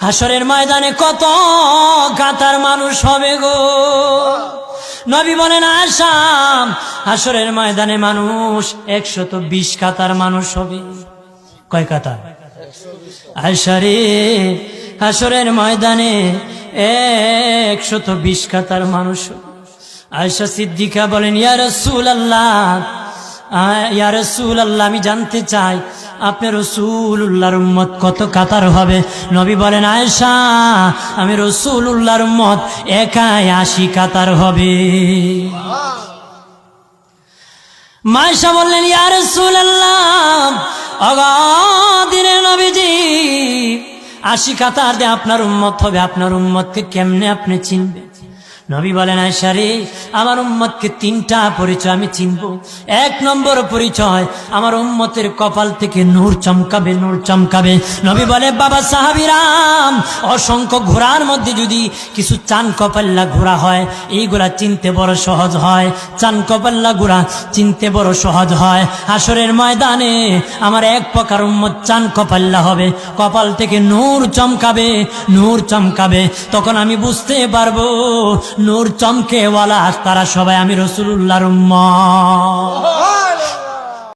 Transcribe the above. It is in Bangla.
হাসরের ময়দানে কত কাতার মানুষ হবে গো। নবী বলেন আয়েশা, হাসরের ময়দানে মানুষ 120 কাতার মানুষ হবে। কয় কাতার? আয়েশা রে, হাসরের ময়দানে 120 কাতার মানুষ হবে। আয়েশা সিদ্দিকা বলেন ইয়া রাসূলুল্লাহ, ইয়া রাসূলুল্লাহ, আমি জানতে চাই আপনি রাসূলুল্লাহর উম্মত কত কাতার হবে? নবী বলেন আয়েশা, আমি রাসূলুল্লাহর উম্মত একাই 80 কাতার হবে। আয়েশা বললেন ইয়া রাসূলুল্লাহ, দিনের নবীজি 80 কাতার দিয়ে আপনার উম্মত হবে, আপনার উম্মতকে কেমনে আপনি চিনবেন? নবী বলেন আয়েশা রে, আমার উম্মতকে 3টা পরিচয় আমি চিনব। 1 নম্বর পরিচয়, আমার উম্মতের কপাল থেকে নূর চমকাবে, নূর চমকাবে। নবী বলে বাবা সাহাবীরাম, অসংখ্য ঘোড়ার মধ্যে যদি কিছু চান কপাল্লা ঘোড়া হয়, এইগুলা চিনতে বড় সহজ হয়। চান কপাল্লা ঘোড়া চিনতে বড় সহজ হয়। হাসরের ময়দানে আমার 1 প্রকার উম্মত চান কপাল্লা হবে, কপাল থেকে নূর চমকাবে, নূর চমকাবে। তখন আমি বুঝতে পারবো নূর চমকেওয়ালা তারা সবাই আমি রাসূলুল্লাহর উম্মত।